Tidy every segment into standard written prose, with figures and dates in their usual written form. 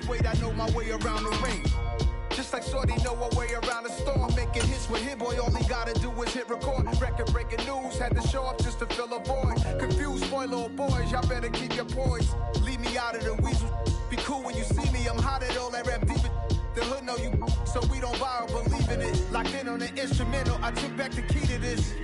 weight, I know my way around the ring. Just like Shorty know her way around the storm. Making hits with Hit Boy, all he gotta do is hit record. Record-breaking news, had to show up just to fill a void. Confused, spoiled little boys, y'all better keep your poise. Leave me out of the weasel. Be cool when you see me, I'm hot at all that rap deep. The hood know you, so we don't borrow, believe in it. Locked in on the instrumental, I took back the key to this.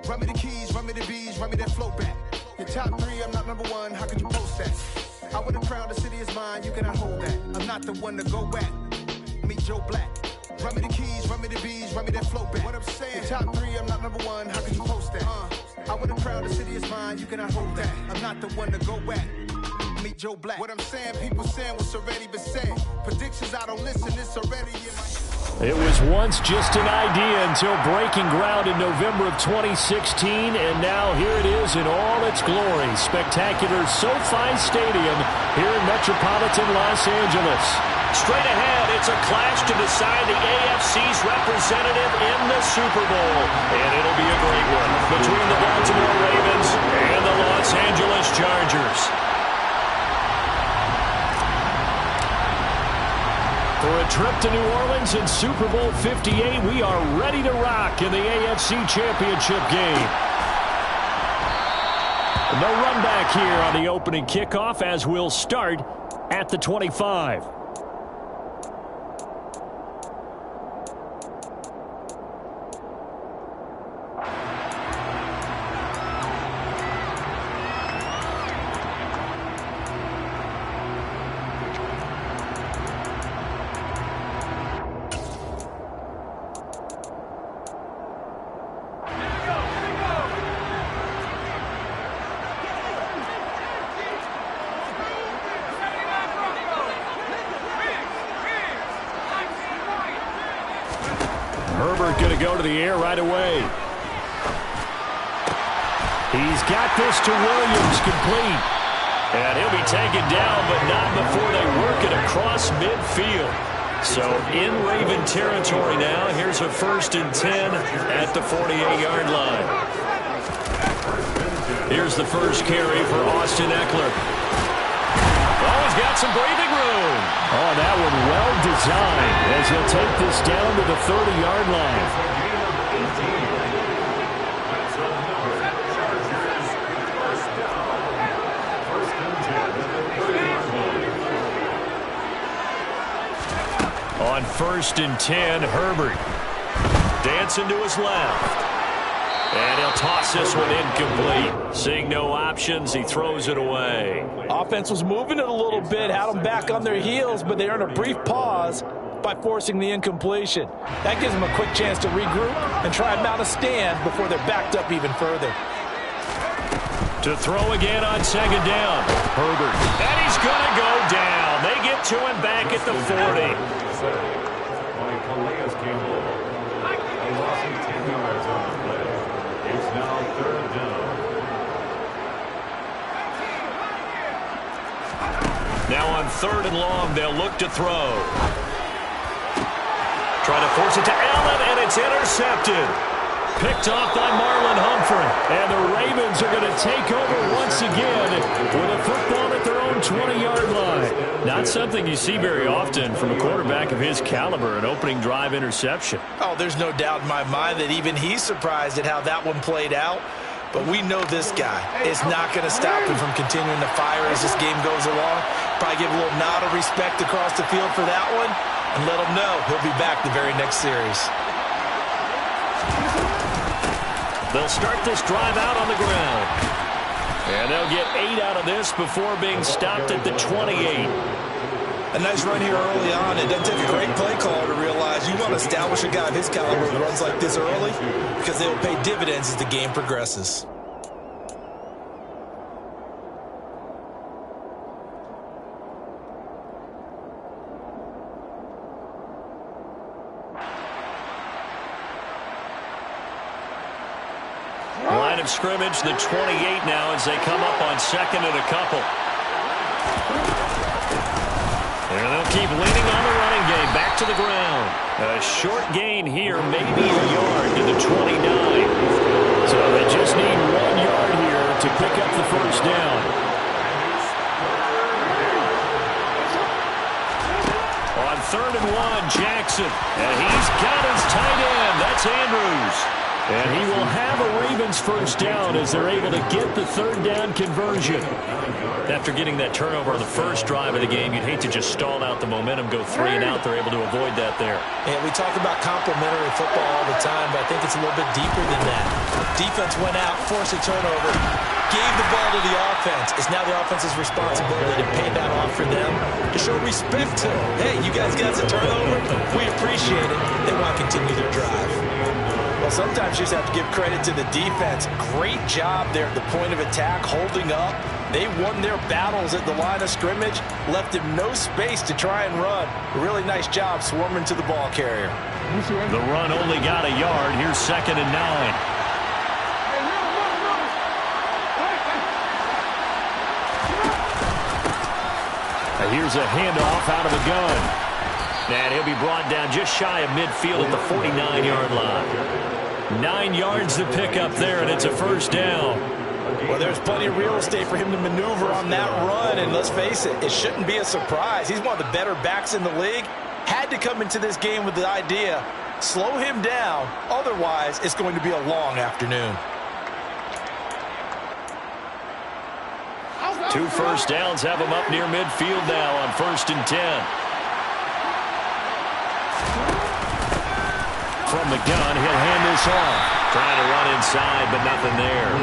Run me the keys, run me the bees, run me that flow back. Your top 3, I'm not number 1, how could you post that? I would have crowned the city is mine, you cannot hold that. I'm not the one to go back. Meet Joe Black. Run me the keys, run me the bees, run me that flow back. What I'm saying, your top 3, I'm not number 1, how could you post that? I would have crowned the city is mine, you cannot hold that. I'm not the one to go back. Meet Joe Black. What I'm saying, people saying what's already been said. Predictions, I don't listen, it's already in my... It was once just an idea until breaking ground in November of 2016, and now here it is in all its glory. Spectacular SoFi Stadium here in metropolitan Los Angeles. Straight ahead, it's a clash to decide the AFC's representative in the Super Bowl. And it'll be a great one between the Baltimore Ravens and the Los Angeles Chargers. For a trip to New Orleans in Super Bowl 58, we are ready to rock in the AFC Championship game. No run back here on the opening kickoff as we'll start at the 25. Herbert going to go to the air right away. He's got this to Williams, complete. And he'll be taken down, but not before they work it across midfield. So in Raven territory now. Here's a 1st and 10 at the 48-yard line. Here's the first carry for Austin Eckler. Oh, he's got some breathing room. Oh, that one well designed as he'll take this down to the 30-yard line. On 1st and 10, Herbert dancing to his left. And he'll toss this one incomplete. Seeing no options, he throws it away. Offense was moving it a little bit, had them back on their heels, but they earned a brief pause by forcing the incompletion. That gives them a quick chance to regroup and try and mount a stand before they're backed up even further. To throw again on 2nd down. Herbert. And he's going to go down. They get to him back at the 40. Now on 3rd and long, they'll look to throw. Trying to force it to Allen, and it's intercepted. Picked off by Marlon Humphrey. And the Ravens are going to take over once again with a football at their own 20-yard line. Not something you see very often from a quarterback of his caliber, an opening drive interception. Oh, there's no doubt in my mind that even he's surprised at how that one played out. But we know this guy is not going to stop him from continuing to fire as this game goes along. Probably give a little nod of respect across the field for that one and let him know he'll be back the very next series. They'll start this drive out on the ground. And they'll get 8 out of this before being stopped at the 28. A nice run here early on. It doesn't take a great play caller to realize you want to establish a guy of his caliber who runs like this early because they will pay dividends as the game progresses. Line of scrimmage, the 28 now as they come up on 2nd and a couple. And they'll keep leaning on the running game. Back to the ground. A short gain here, maybe a yard to the 29. So they just need 1 yard here to pick up the first down. 3rd and 1, Jackson. And he's got his tight end. That's Andrews. And he will have a Ravens first down as they're able to get the 3rd down conversion. After getting that turnover on the first drive of the game, you'd hate to just stall out the momentum, go 3 and out. They're able to avoid that there. And we talk about complementary football all the time, but I think it's a little bit deeper than that. Defense went out, forced a turnover, gave the ball to the offense. It's now the offense's responsibility to pay that off for them, to show respect to them. Hey, you guys got a turnover? We appreciate it. They want to continue their drive. Well, sometimes you just have to give credit to the defense. Great job there at the point of attack, holding up. They won their battles at the line of scrimmage, left him no space to try and run. A really nice job swarming to the ball carrier. The run only got a yard. Here's 2nd and 9. Here's a handoff out of the gun. And he'll be brought down just shy of midfield at the 49-yard line. 9 yards to pick up there, and it's a first down. Well, there's plenty of real estate for him to maneuver on that run, and let's face it, it shouldn't be a surprise. He's one of the better backs in the league. Had to come into this game with the idea, slow him down, otherwise it's going to be a long afternoon. 2 first downs have him up near midfield now on 1st and 10. From the gun, he'll hand this off. Trying to run inside, but nothing there.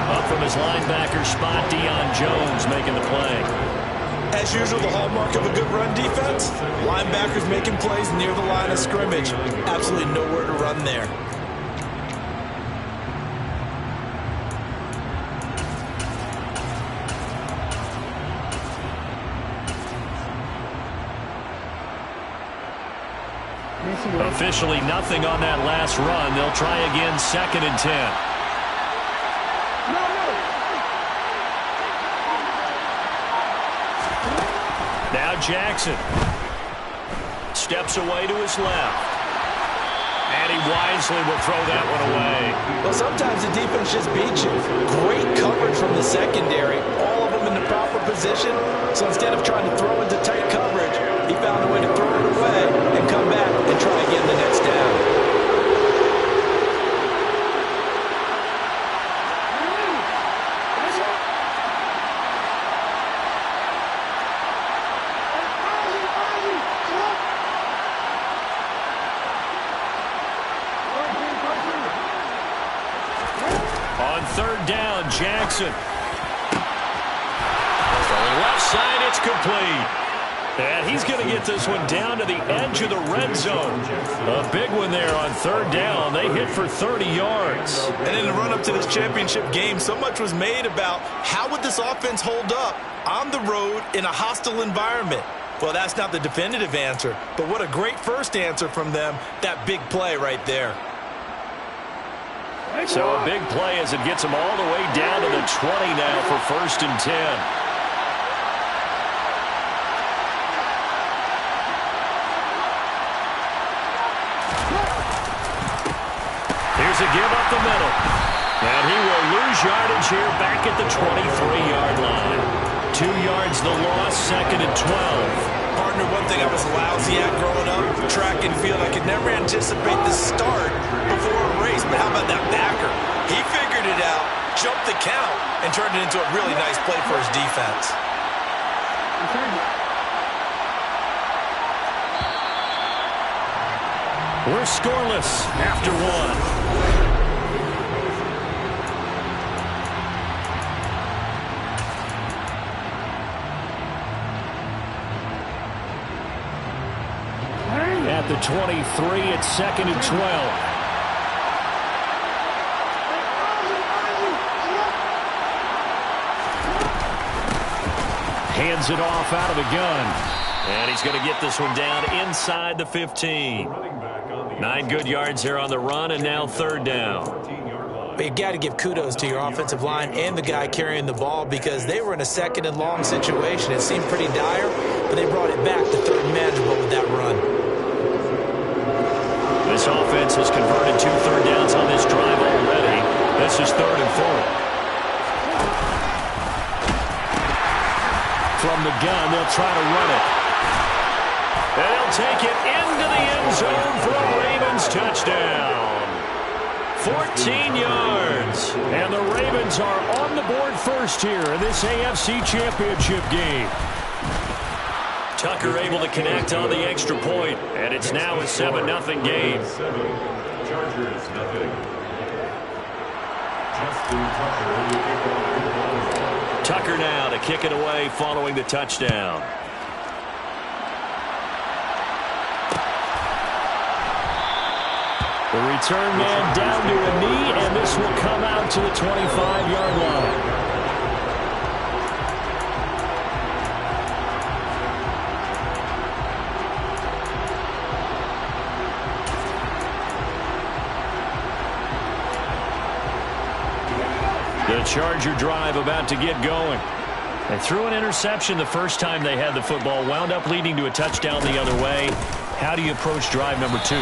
Up from his linebacker spot, Deion Jones making the play. As usual, the hallmark of a good run defense, linebackers making plays near the line of scrimmage. Absolutely nowhere to run there. Officially nothing on that last run. They'll try again, 2nd and 10. Now Jackson steps away to his left. And he wisely will throw that one away. Well, sometimes the defense just beats you. Great coverage from the secondary. All of them in the proper position. So instead of trying to throw into tight coverage, he found a way to throw it away and come back and try again the next down. On 3rd down, Jackson. Throwing left side, it's complete. And he's going to get this one down to the edge of the red zone. A big one there on 3rd down. They hit for 30 yards. And in the run-up to this championship game, so much was made about how would this offense hold up on the road in a hostile environment. Well, that's not the definitive answer, but what a great first answer from them, that big play right there. So a big play as it gets them all the way down to the 20 now for 1st and 10. Here's a give up the middle. And he will lose yardage here back at the 23-yard line. 2 yards the loss, 2nd and 12. Partner, one thing I was lousy at growing up, track and field, I could never anticipate the start before a race. But how about that backer? He figured it out, jumped the count, and turned it into a really nice play for his defense. We're scoreless after 1. At the 23, it's 2nd and 12. Hands it off out of the gun. And he's going to get this one down inside the 15. 9 good yards there on the run, and now 3rd down. But you've got to give kudos to your offensive line and the guy carrying the ball because they were in a 2nd and long situation. It seemed pretty dire, but they brought it back to 3rd and manageable with that run. This offense has converted 2 third downs on this drive already. This is 3rd and 4. From the gun, they'll try to run it. And he'll take it into the end zone for a Ravens touchdown. 14 yards. And the Ravens are on the board first here in this AFC Championship game. Tucker able to connect on the extra point, and it's now a 7-0 game. Chargers, nothing. Tucker now to kick it away following the touchdown. The return man down to a knee, and this will come out to the 25-yard line. The Charger drive about to get going. They threw an interception the first time they had the football, wound up leading to a touchdown the other way. How do you approach drive number 2?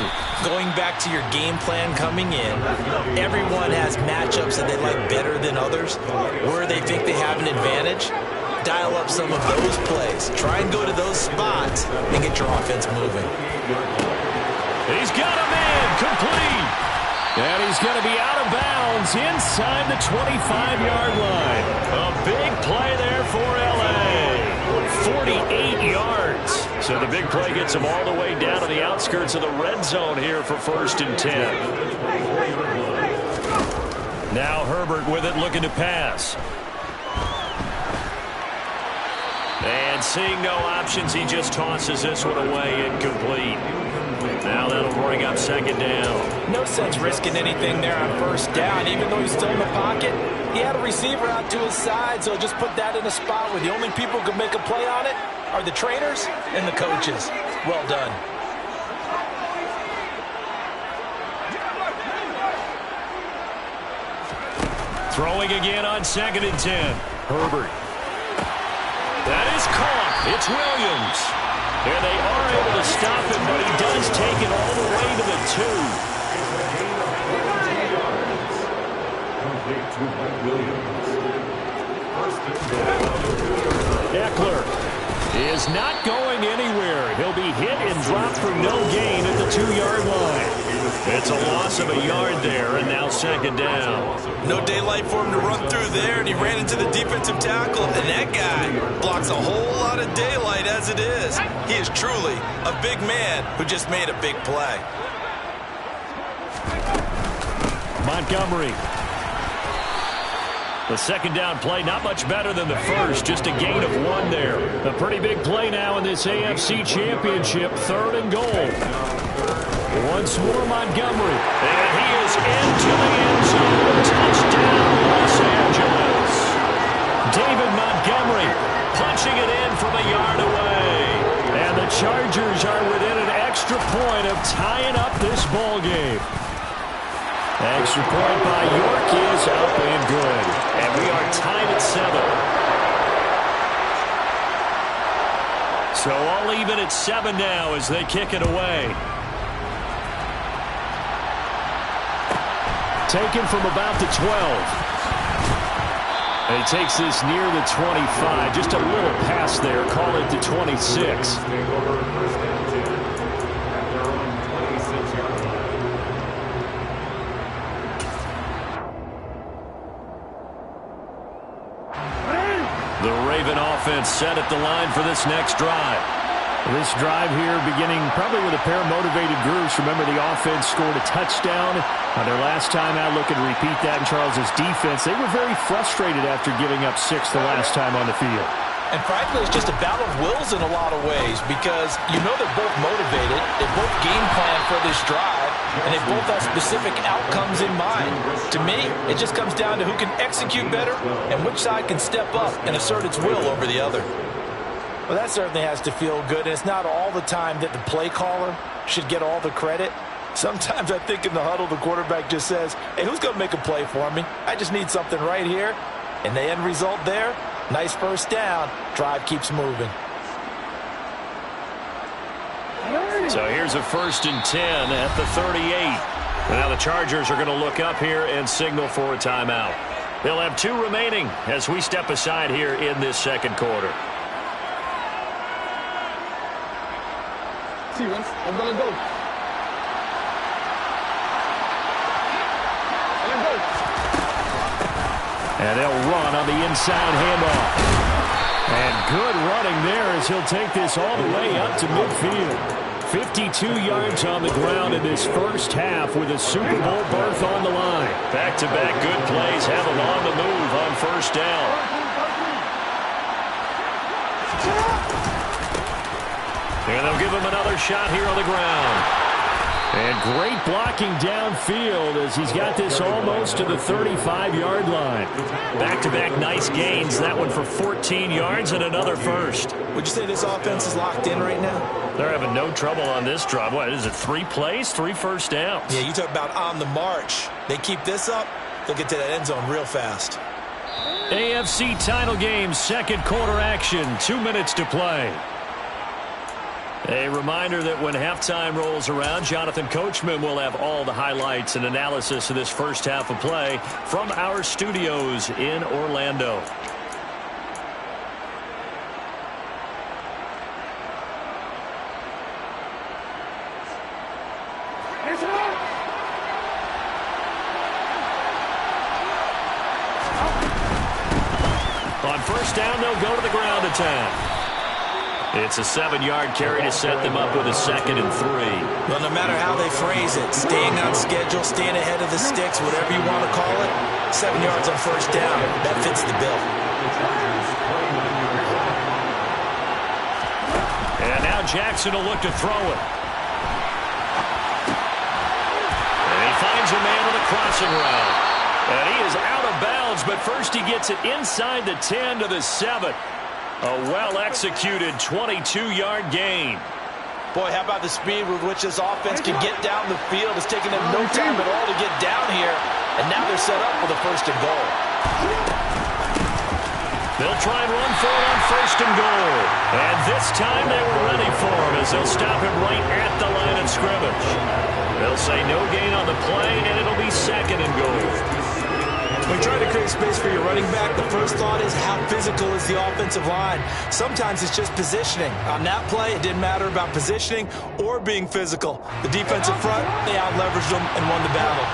Going back to your game plan coming in, everyone has matchups that they like better than others. Where they think they have an advantage, dial up some of those plays. Try and go to those spots and get your offense moving. He's got a man complete. And he's going to be out of bounds inside the 25-yard line. A big play there for L.A. 48 yards. So the big play gets him all the way down to the outskirts of the red zone here for 1st and 10. Now Herbert with it, looking to pass. And seeing no options, he just tosses this one away, incomplete. Now that'll bring up 2nd down. No sense risking anything there on 1st down. Even though he's still in the pocket, he had a receiver out to his side, so just put that in a spot where the only people who can make a play on it are the trainers and the coaches. Well done. Throwing again on 2nd and 10. Herbert. That is caught. It's Williams. And they are able to stop him, but he does take it all the way to the 2. Eckler is not going anywhere. He'll be hit and dropped for no gain at the 2-yard line. It's a loss of a yard there, and now 2nd down. No daylight for him to run through there, and he ran into the defensive tackle, and that guy blocks a whole lot of daylight as it is. He is truly a big man who just made a big play. Montgomery. The 2nd down play, not much better than the first, just a gain of 1 there. A pretty big play now in this AFC Championship, 3rd and goal. Once more, Montgomery. And he is into the end zone. Touchdown, Los Angeles. David Montgomery punching it in from a yard away. And the Chargers are within an extra point of tying up this ball game. Extra point by York is up and good. And we are tied at 7. So all even at 7 now as they kick it away. Taken from about the 12. And he takes this near the 25. Just a little pass there. Call it the 26. The Raven offense set at the line for this next drive. This drive here beginning probably with a pair of motivated groups. Remember, the offense scored a touchdown on their last time out. Looking to repeat that in Charles's defense. They were very frustrated after giving up 6 the last time on the field. And frankly, it's just a battle of wills in a lot of ways because you know they're both motivated. They both game plan for this drive, and they both have specific outcomes in mind. To me, it just comes down to who can execute better and which side can step up and assert its will over the other. Well, that certainly has to feel good, and it's not all the time that the play caller should get all the credit. Sometimes I think in the huddle, the quarterback just says, hey, who's going to make a play for me? I just need something right here. And the end result there, nice 1st down. Drive keeps moving. So here's a 1st and 10 at the 38. Now the Chargers are going to look up here and signal for a timeout. They'll have 2 remaining as we step aside here in this 2nd quarter. Stevens, I'm gonna go. And they'll run on the inside handoff. And good running there as he'll take this all the way up to midfield. 52 yards on the ground in this first half with a Super Bowl berth on the line. Back-to-back good plays have him on the move on first down. And they'll give him another shot here on the ground. And great blocking downfield as he's got this almost to the 35-yard line. Back-to-back nice gains. That one for 14 yards and another first. Would you say this offense is locked in right now? They're having no trouble on this drive. What is it, 3 plays, 3 first downs? Yeah, you talk about on the march. They keep this up, they'll get to that end zone real fast. AFC title game, second quarter action, 2 minutes to play. A reminder that when halftime rolls around, Jonathan Coachman will have all the highlights and analysis of this first half of play from our studios in Orlando. On first down, they'll go to the ground attack. It's a 7-yard carry to set them up with a 2nd and 3. Well, no matter how they phrase it, staying on schedule, staying ahead of the sticks, whatever you want to call it, 7 yards on first down, that fits the bill. And now Jackson will look to throw it. And he finds a man on the crossing route. And he is out of bounds, but first he gets it inside the 10 to the 7. A well-executed 22-yard gain. Boy, how about the speed with which this offense can get down the field? It's taken them no time at all to get down here, and now they're set up for the 1st and goal. They'll try and run for it on 1st and goal. And this time they were ready for him as they'll stop him right at the line of scrimmage. They'll say no gain on the play, and it'll be 2nd and goal. When you're trying to create space for your running back, the first thought is how physical is the offensive line. Sometimes it's just positioning. On that play, it didn't matter about positioning or being physical. The defensive front, they out-leveraged them and won the battle.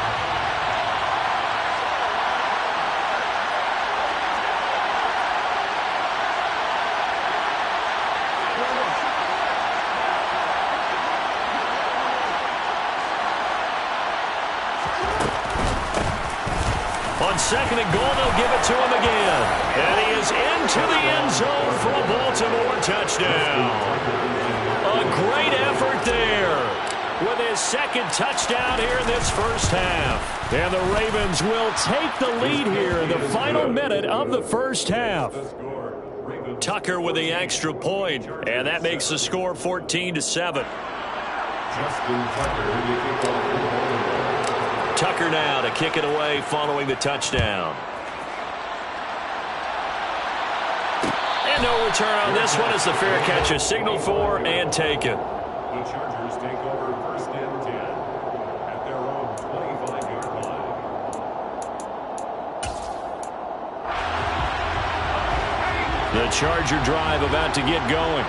On 2nd and goal, they'll give it to him again. And he is into the end zone for a Baltimore touchdown. A great effort there with his 2nd touchdown here in this first half. And the Ravens will take the lead here in the final minute of the first half. Tucker with the extra point, and that makes the score 14-7. Tucker now to kick it away following the touchdown. And no return on this one as the fair catch is signaled for and taken. The Chargers take over 1st and 10 at their own 25-yard line. The Charger drive about to get going.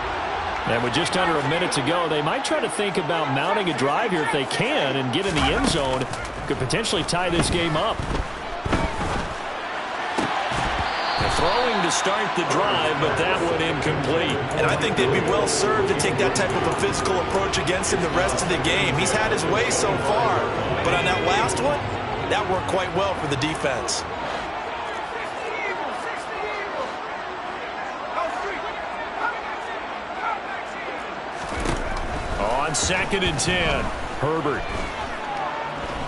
And with just under a minute to go, they might try to think about mounting a drive here if they can and get in the end zone. Could potentially tie this game up. Throwing to start the drive, but that one incomplete. And I think they'd be well served to take that type of a physical approach against him the rest of the game. He's had his way so far, but on that last one, that worked quite well for the defense. On 2nd and 10, Herbert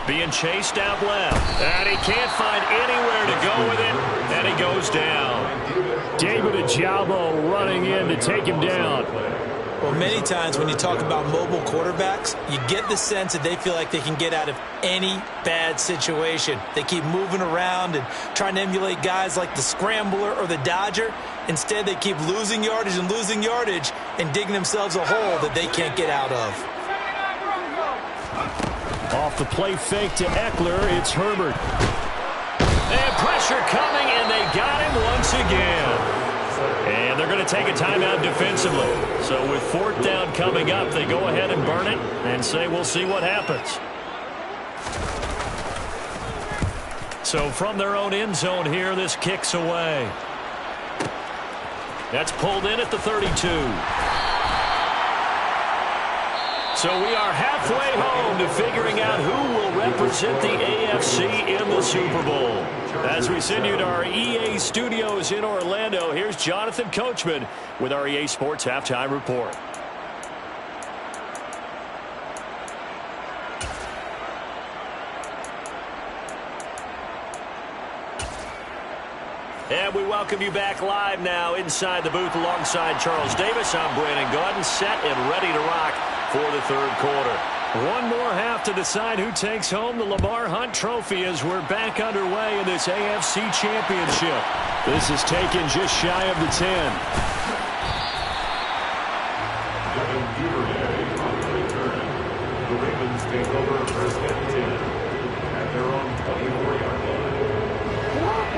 being chased out left, and he can't find anywhere to go with it, and he goes down. David Ojabo running in to take him down. Well, many times when you talk about mobile quarterbacks, you get the sense that they feel like they can get out of any bad situation. They keep moving around and trying to emulate guys like the Scrambler or the Dodger. Instead, they keep losing yardage and digging themselves a hole that they can't get out of. Off the play fake to Eckler, it's Herbert. And pressure coming, and they got him once again. And they're going to take a timeout defensively. So with fourth down coming up, they go ahead and burn it and say we'll see what happens. So from their own end zone here, this kicks away. That's pulled in at the 32. So we are halfway home to figuring out who will represent the AFC in the Super Bowl. As we send you to our EA studios in Orlando, here's Jonathan Coachman with our EA Sports Halftime Report. And we welcome you back live now inside the booth alongside Charles Davis. I'm Brandon Gaudin, set and ready to rock for the third quarter. One more half to decide who takes home the Lamar Hunt Trophy as we're back underway in this AFC Championship. This is taken just shy of the 10. The Ravens take over first and 10 at their own 24-yard line.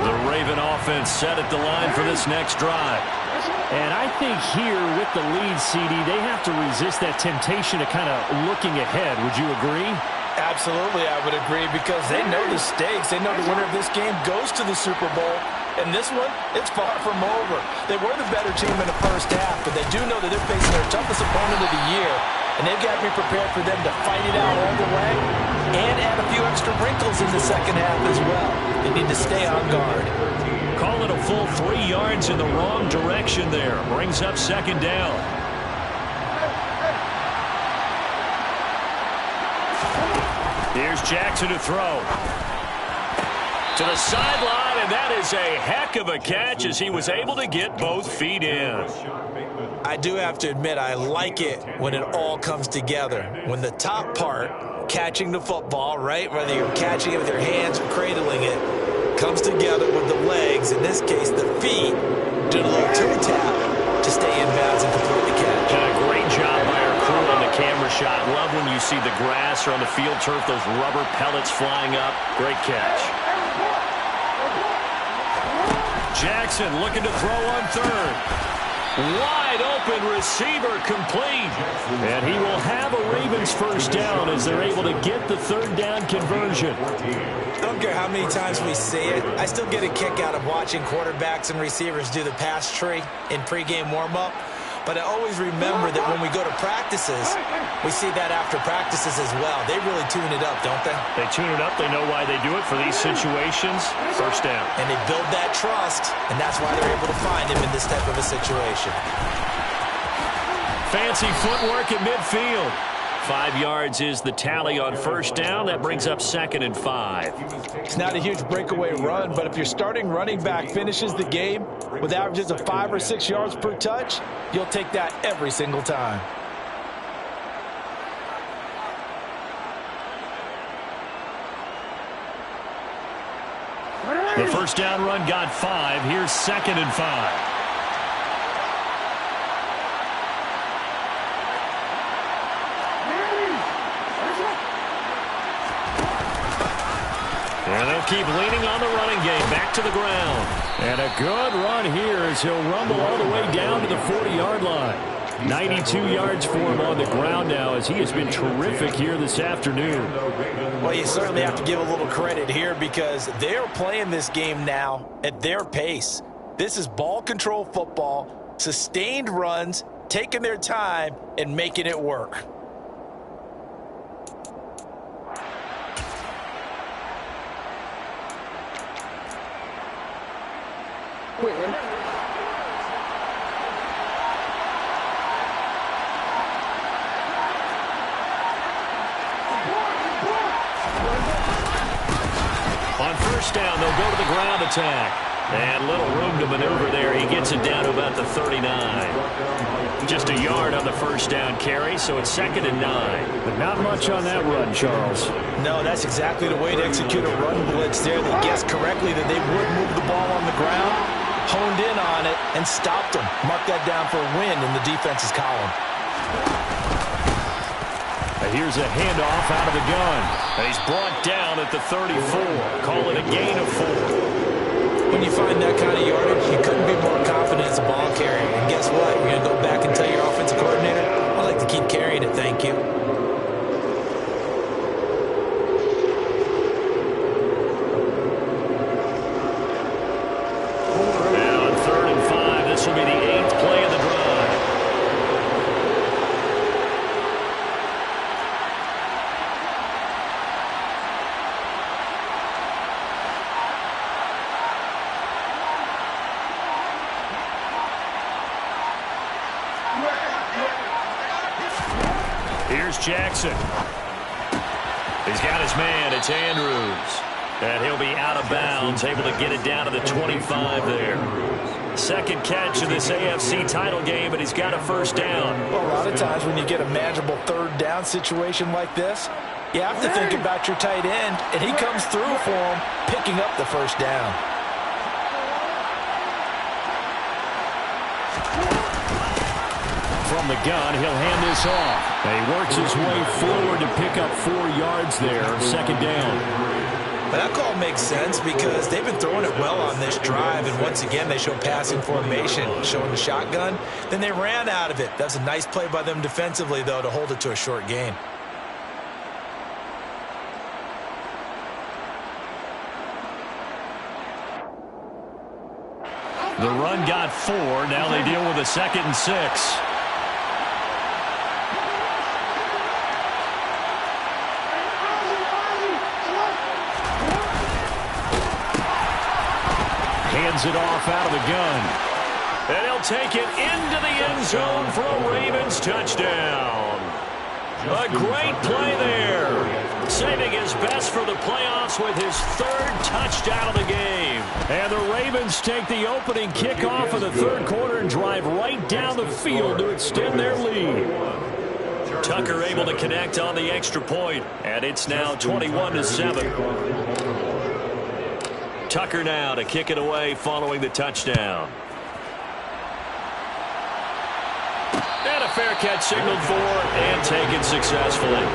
The Raven offense set at the line for this next drive. And I think here with the lead, CD, they have to resist that temptation to kind of looking ahead. Would you agree? Absolutely, I would agree, because they know the stakes. They know the winner of this game goes to the Super Bowl. And this one, it's far from over. They were the better team in the first half, but they do know that they're facing their toughest opponent of the year. And they've got to be prepared for them to fight it out all the way and add a few extra wrinkles in the second half as well. They need to stay on guard. Call it a full 3 yards in the wrong direction there. Brings up second down. Here's Jackson to throw. To the sideline, and that is a heck of a catch as he was able to get both feet in. I do have to admit, I like it when it all comes together. When the top part, catching the football, right, whether you're catching it with your hands or cradling it, comes together with the legs, in this case the feet, doing a little toe tap to stay in bounds and complete the catch. And a great job by our crew on the camera shot. Love when you see the grass or on the field turf, those rubber pellets flying up. Great catch. Jackson looking to throw on third. Wide open receiver complete. And he will have a Ravens first down as they're able to get the third down conversion. I don't care how many times we see it. I still get a kick out of watching quarterbacks and receivers do the pass tree in pregame warm-up. But I always remember that when we go to practices, we see that after practices as well. They really tune it up, don't they? They tune it up. They know why they do it for these situations. First down. And they build that trust, and that's why they're able to find him in this type of a situation. Fancy footwork at midfield. 5 yards is the tally on first down. That brings up 2nd and 5. It's not a huge breakaway run, but if your starting running back finishes the game with averages of 5 or 6 yards per touch, you'll take that every single time. The first down run got 5. Here's 2nd and 5. And they'll keep leaning on the running game. Back to the ground. And a good run here as he'll rumble all the way down to the 40-yard line. 92 yards for him on the ground now as he has been terrific here this afternoon. Well, you certainly have to give a little credit here because they're playing this game now at their pace. This is ball control football, sustained runs, taking their time, and making it work. On first down, they'll go to the ground attack. And little room to maneuver there. He gets it down to about the 39. Just a yard on the first down carry, so it's 2nd and 9. But not much on that run, Charles. No, that's exactly the way to execute a run blitz there. They guessed correctly that they would move the ball on the ground, honed in on it, and stopped them. Mark that down for a win in the defense's column. And here's a handoff out of the gun. And he's brought down at the 34. Call it a gain of 4. when you find that kind of yardage, you couldn't be more confident as a ball carrier. And guess what? You're going to go back and tell your offensive coordinator, I'd like to keep carrying it, thank you. And on 3rd and 5, this will be the 8th play of the drive. Here's Jackson. He's got his man. It's Andrews. And he'll be out of bounds, able to get it down to the 25 there. Second catch of this AFC title game, and he's got a first down. Well, a lot of times when you get a manageable 3rd down situation like this, you have to think about your tight end, and he comes through for him, picking up the first down. From the gun, he'll hand this off. And he works his way forward to pick up 4 yards there, second down. But that call makes sense because they've been throwing it well on this drive, and once again they show passing formation, showing the shotgun. Then they ran out of it. That's a nice play by them defensively, though, to hold it to a short gain. The run got 4. Now they deal with a 2nd and 6. Hands it off out of the gun. And he'll take it into the end zone for a Ravens touchdown. A great play there. Saving his best for the playoffs with his 3rd touchdown of the game. And the Ravens take the opening kickoff of the 3rd quarter and drive right down the field to extend their lead. Tucker able to connect on the extra point, and it's now 21-7. Tucker now to kick it away following the touchdown. And a fair catch signaled for and taken successfully.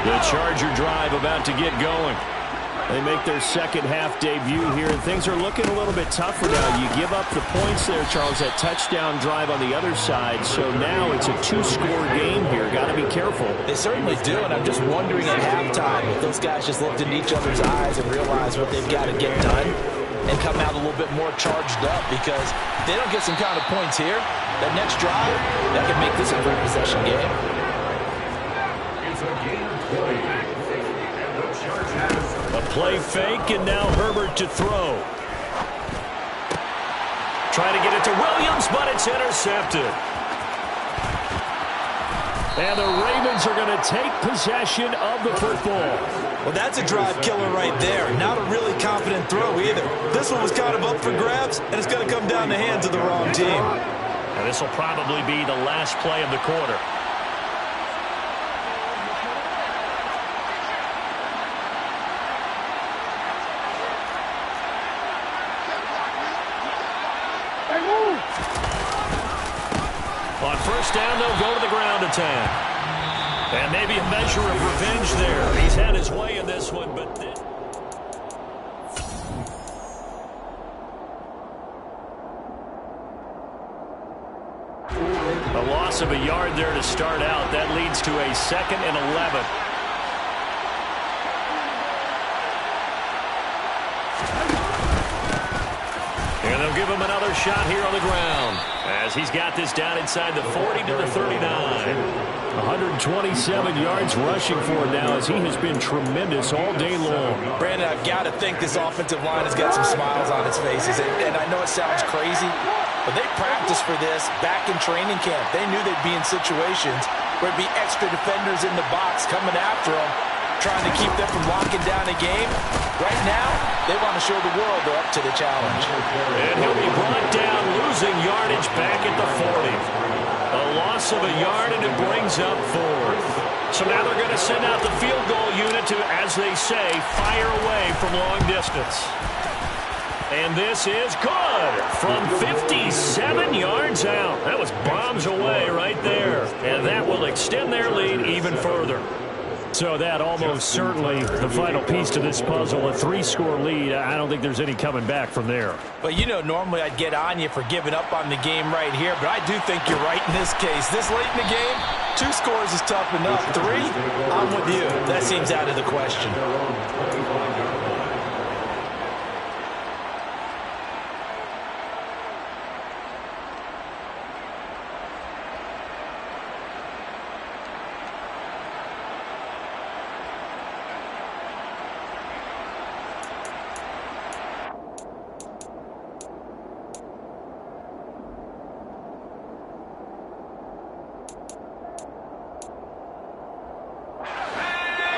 The Charger drive about to get going. They make their second half debut here, and things are looking a little bit tougher now. You give up the points there, Charles, that touchdown drive on the other side. So now it's a 2-score game here. Got to be careful. They certainly do, and I'm just wondering at halftime if those guys just looked into each other's eyes and realized what they've got to get done and come out a little bit more charged up, because if they don't get some kind of points here, that next drive, that could make this a 3-possession game. It's a game play. And the Chargers. A play fake, and now Herbert to throw. Trying to get it to Williams, but it's intercepted. And the Ravens are going to take possession of the football. Well, that's a drive killer right there. Not a really confident throw either. This one was kind of up for grabs, and it's going to come down the hands of the wrong team. And this will probably be the last play of the quarter. On first down, they'll go to the ground attack. And maybe a measure of revenge there. He's had his way in this one, but... A loss of a yard there to start out. That leads to a 2nd and 11. And they'll give him another shot here on the ground, as he's got this down inside the 40 to the 39. 127 yards rushing for him now, as he has been tremendous all day long. Brandon, I've got to think this offensive line has got some smiles on its faces. And I know it sounds crazy, but they practiced for this back in training camp. They knew they'd be in situations where it'd be extra defenders in the box coming after them, trying to keep them from locking down a game. Right now, they want to show the world they're up to the challenge. And he'll be brought down, losing yardage back at the 40. A loss of a yard, and it brings up 4th. So now they're going to send out the field goal unit to, as they say, fire away from long distance. And this is good from 57 yards out. That was bombs away right there. And that will extend their lead even further. So that almost certainly the final piece to this puzzle, a 3-score lead. I don't think there's any coming back from there. Well, you know, normally I'd get on you for giving up on the game right here, but I do think you're right in this case. This late in the game, 2 scores is tough enough. 3, I'm with you. That seems out of the question.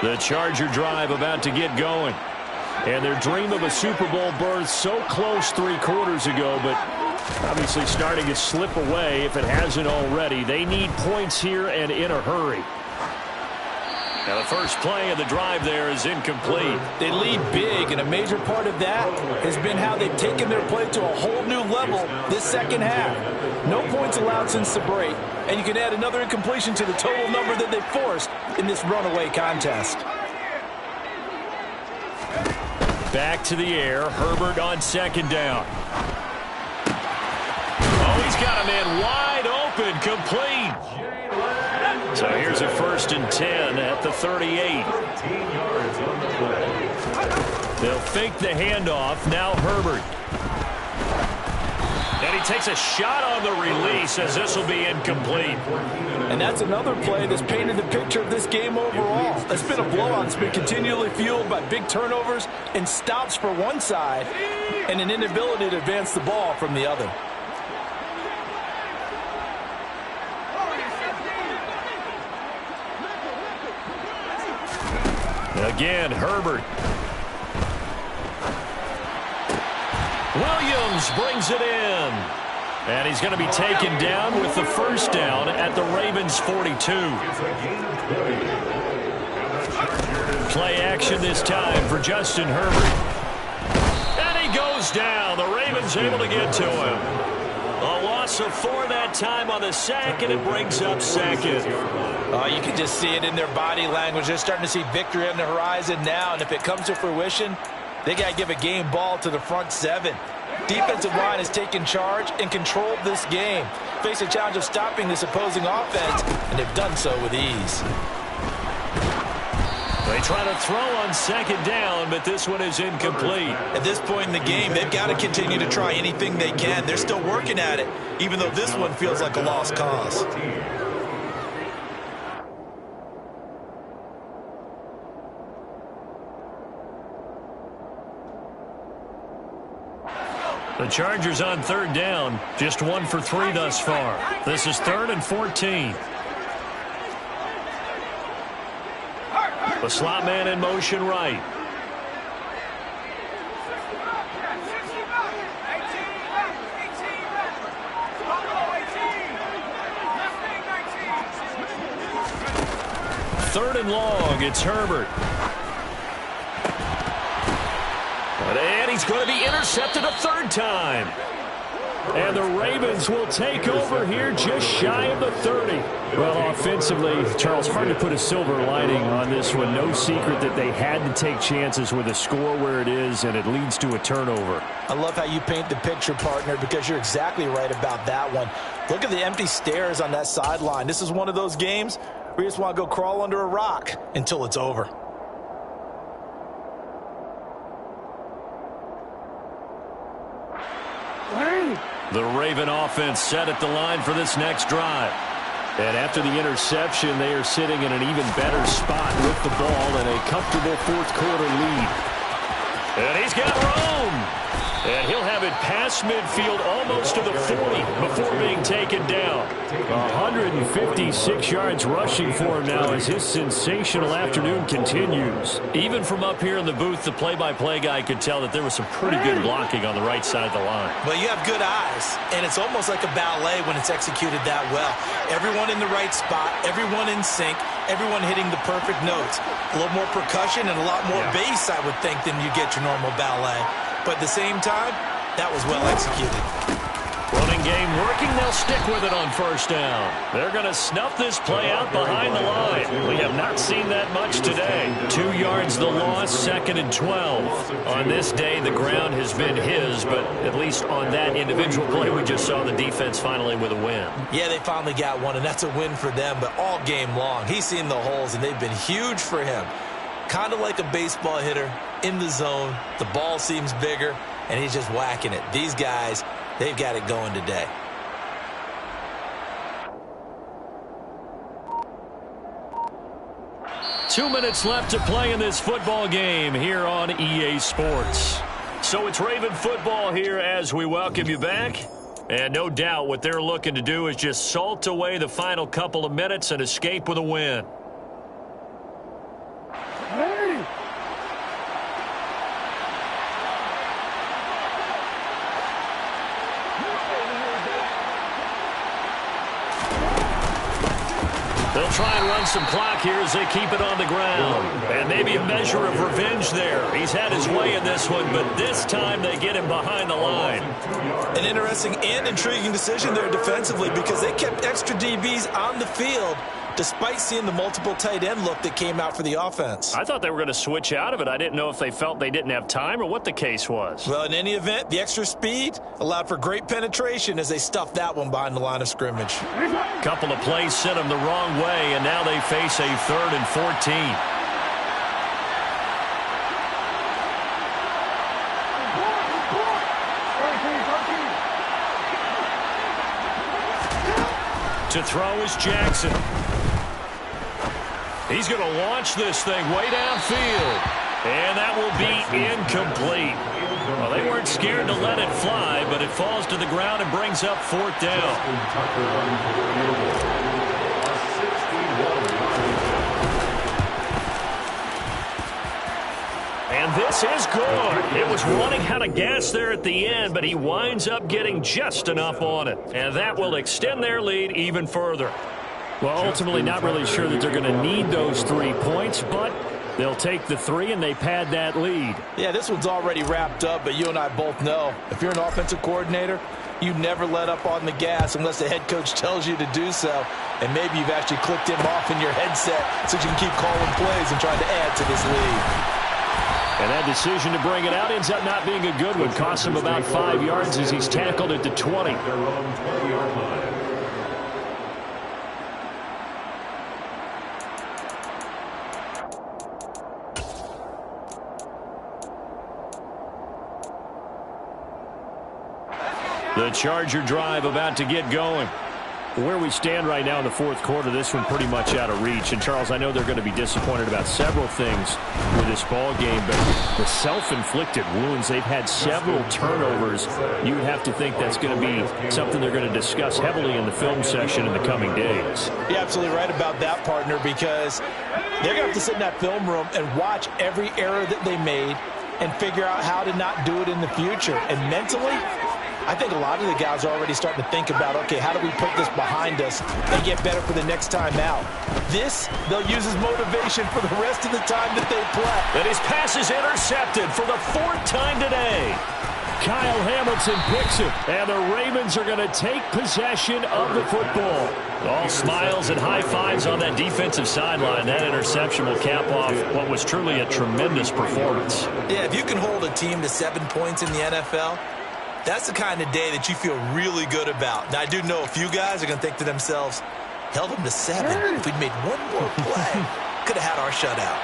The Charger drive about to get going. And their dream of a Super Bowl berth so close 3 quarters ago, but obviously starting to slip away if it hasn't already. They need points here and in a hurry. Now the first play of the drive there is incomplete. They lead big, and a major part of that has been how they've taken their play to a whole new level this second half. No points allowed since the break, and you can add another incompletion to the total number that they forced in this runaway contest. Back to the air. Herbert on second down. Oh, he's got a man wide open, complete. So here's a 1st and 10 at the 38. They'll fake the handoff. Now Herbert. And he takes a shot on the release as this will be incomplete. And that's another play that's painted the picture of this game overall. It's been a blowout. It's been continually fueled by big turnovers and stops for one side and an inability to advance the ball from the other. Again, Herbert. Williams brings it in. And he's going to be taken down with the first down at the Ravens' 42. Play action this time for Justin Herbert. And he goes down. The Ravens able to get to him. A loss of 4 that time on the sack, and it brings up second. You can just see it in their body language. They're starting to see victory on the horizon now, and if it comes to fruition, they got to give a game ball to the front 7. Defensive line has taken charge and controlled this game. Face a challenge of stopping this opposing offense, and they've done so with ease. They try to throw on second down, but this one is incomplete. At this point in the game, they've got to continue to try anything they can. They're still working at it, even though this one feels like a lost cause. The Chargers on 3rd down, just 1 for 3 thus far. This is 3rd and 14. The slot man in motion right. Third and long, it's Herbert. And he's going to be intercepted a 3rd time. And the Ravens will take over here just shy of the 30. Well, offensively, Charles, hard to put a silver lining on this one. No secret that they had to take chances with a score where it is, and it leads to a turnover. I love how you paint the picture, partner, because you're exactly right about that one. Look at the empty stares on that sideline. This is one of those games where you just want to go crawl under a rock until it's over. The Raven offense set at the line for this next drive. And after the interception, they are sitting in an even better spot with the ball and a comfortable 4th quarter lead. And he's got room. And he'll have it past midfield almost to the 40 before being taken down. 156 yards rushing for him now as his sensational afternoon continues. Even from up here in the booth, the play-by-play guy could tell that there was some pretty good blocking on the right side of the line. Well, you have good eyes, and it's almost like a ballet when it's executed that well. Everyone in the right spot, everyone in sync, everyone hitting the perfect notes. A little more percussion and a lot more bass, I would think, than you get your normal ballet. But at the same time, That was well executed. Running game working. They'll stick with it on first down. They're going to snuff this play out behind the line. We have not seen that much today. 2 yards the loss, 2nd and 12. On this day, the ground has been his, but at least on that individual play, we just saw the defense finally with a win. Yeah, they finally got one, and that's a win for them, but all game long, he's seen the holes, and they've been huge for him. Kind of like a baseball hitter in the zone. The ball seems bigger, and he's just whacking it. These guys, they've got it going today. Two minutes left to play in this football game here on EA Sports. So it's Raven football here as we welcome you back. And no doubt what they're looking to do is just salt away the final couple of minutes and escape with a win. They'll try and run some clock here as they keep it on the ground. And maybe a measure of revenge there. He's had his way in this one, but this time they get him behind the line. An interesting and intriguing decision there defensively because they kept extra DBs on the field despite seeing the multiple tight end look that came out for the offense. I thought they were going to switch out of it. I didn't know if they felt they didn't have time or what the case was. Well, in any event, the extra speed allowed for great penetration as they stuffed that one behind the line of scrimmage. Couple of plays sent them the wrong way, and now they face a 3rd and 14. To throw is Jackson. He's going to launch this thing way downfield. And that will be incomplete. Well, they weren't scared to let it fly, but it falls to the ground and brings up 4th down. And this is good. It was running out of gas there at the end, but he winds up getting just enough on it. And that will extend their lead even further. Well, ultimately not really sure that they're going to need those 3 points, but they'll take the 3 and they pad that lead. Yeah, this one's already wrapped up, but you and I both know if you're an offensive coordinator, you never let up on the gas unless the head coach tells you to do so. And maybe you've actually clicked him off in your headset so you can keep calling plays and trying to add to this lead. And that decision to bring it out ends up not being a good one. Costs him about 5 yards as he's tackled at the 20. The Charger drive about to get going. Where we stand right now in the 4th quarter, this one pretty much out of reach. And, Charles, I know they're going to be disappointed about several things with this ball game, but the self-inflicted wounds, they've had several turnovers. You would have to think that's going to be something they're going to discuss heavily in the film session in the coming days. You're absolutely right about that, partner, because they're going to have to sit in that film room and watch every error that they made and figure out how to not do it in the future. And mentally, I think a lot of the guys are already starting to think about, okay, how do we put this behind us and get better for the next time out? This, they'll use as motivation for the rest of the time that they play. And his pass is intercepted for the 4th time today. Kyle Hamilton picks it, and the Ravens are going to take possession of the football. All smiles and high fives on that defensive sideline. That interception will cap off what was truly a tremendous performance. Yeah, if you can hold a team to 7 points in the NFL, that's the kind of day that you feel really good about. Now, I do know a few guys are going to think to themselves, held them to 7. If we'd made one more play, could have had our shutout.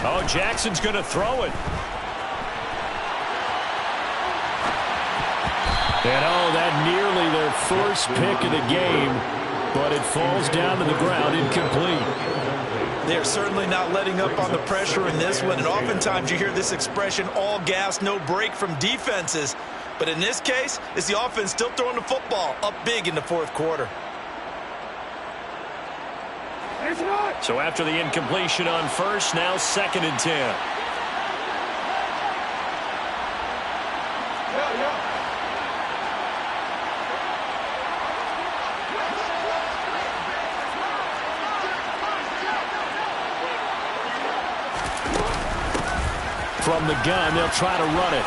Oh, Jackson's going to throw it. And, oh, that nearly their first pick of the game, but it falls down to the ground incomplete. They're certainly not letting up on the pressure in this one, and oftentimes you hear this expression, all gas, no break from defenses. But in this case, it's the offense still throwing the football up big in the 4th quarter. So after the incompletion on first, now 2nd and 10. from the gun. They'll try to run it.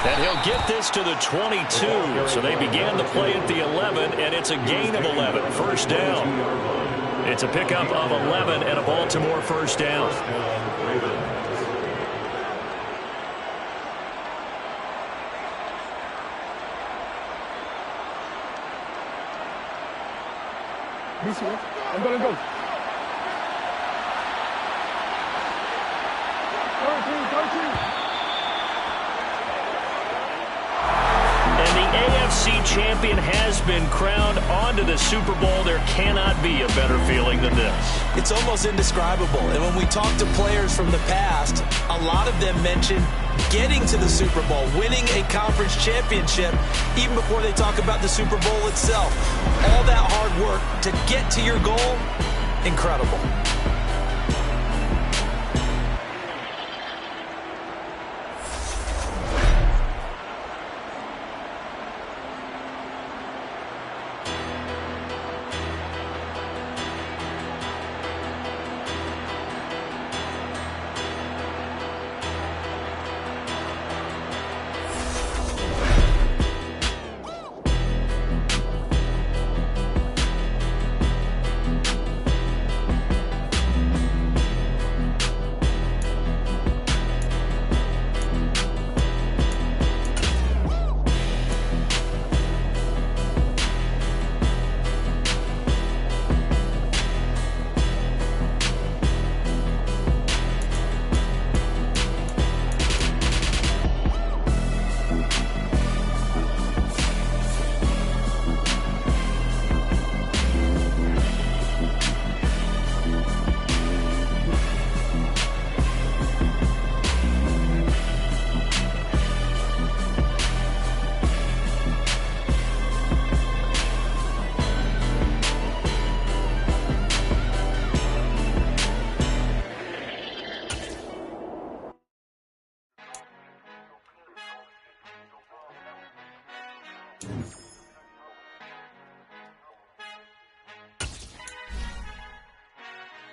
And he'll get this to the 22. So they began the play at the 11, and it's a gain of 11. First down. It's a pickup of 11 and a Baltimore first down. I'm going to go. 13. And the AFC champion has been crowned onto the Super Bowl. There cannot be a better feeling than this. It's almost indescribable. And when we talk to players from the past, a lot of them mention getting to the Super Bowl, winning a conference championship, even before they talk about the Super Bowl itself. All that hard work to get to your goal, incredible.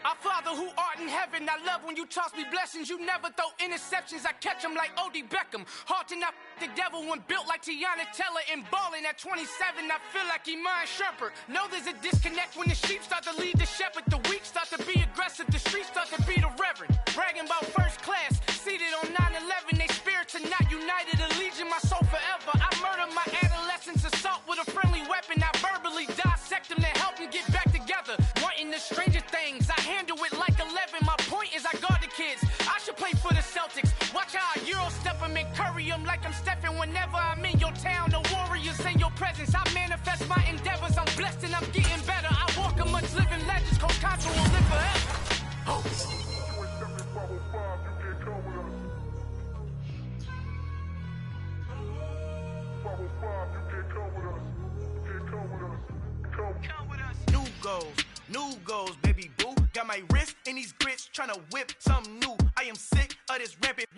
Our Father who art in heaven, I love when you toss me blessings. You never throw interceptions, I catch them like O.D. Beckham. Hard to not the devil when built like Tiana Teller and balling at 27. I feel like Iman Shumpert. Know there's a disconnect when the sheep start to lead the shepherd. The weak start to be aggressive, the streets start to be the reverend. Bragging about first class, seated on 9/11. They spirits are not united, a legion, my soul forever. I murdered my adolescence, assault with a friendly weapon. I verbally dissect them to help them get back together. Wanting the stranger things, I handle it like 11. My point is I guard the kids. I should play for the Celtics. Watch how I Euro step them and curry them like I'm stepping. Whenever I'm in your town, the warriors in your presence. I manifest my endeavors. I'm blessed and I'm getting better. I walk amongst living legends. Coach Contra will live forever. Oh. New goals, baby boo. Got my wrist in these grits, tryna whip something new. I am sick of this rampant.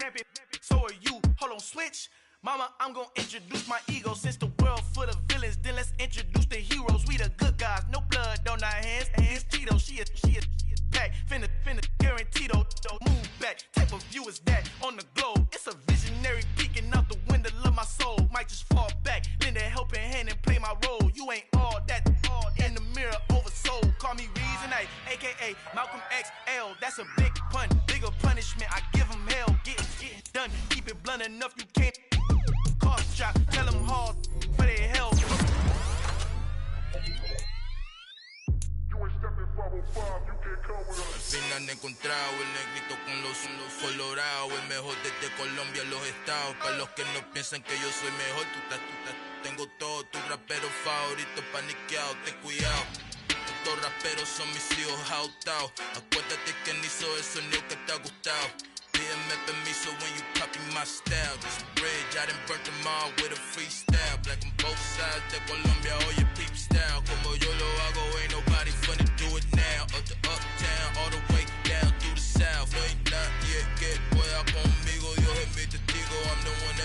So are you. Hold on, switch. Mama, I'm gonna introduce my ego. Since the world full of villains, then let's introduce the heroes. We the good guys, no blood on our hands. Hands Tito, she is back. Finna, guaranteed. Move back. Type of view is that on the globe? It's a visionary peeking out the window of my soul. Might just fall back, lend a helping hand and play my role. You ain't all that in the mirror oversold. Call me Reason A, aka Malcolm XL. That's a big pun, bigger punishment. I give him hell, get it done. Keep it blunt enough, you can't. Cost shot, tell them hard for their hell. Al fin han encontrado el negrito con los colorados, el mejor desde Colombia, los estados. Para los que no piensan que yo soy mejor, tengo todo, tu rapero favorito paniqueado, ten cuidado. Estos raperos son mis hijos jautados. Acuérdate que ni hizo el sonido que te ha gustado. Pídeme permiso when you copy my style. This bridge, I done burnt them all with a freestyle. Black on both sides de Colombia, oye peep style. Como yo lo hago, ain't nobody finna do it now. Up to uptown, all the way down through the south. No hay nadie que pueda conmigo, Dios es mi testigo. I'm the one that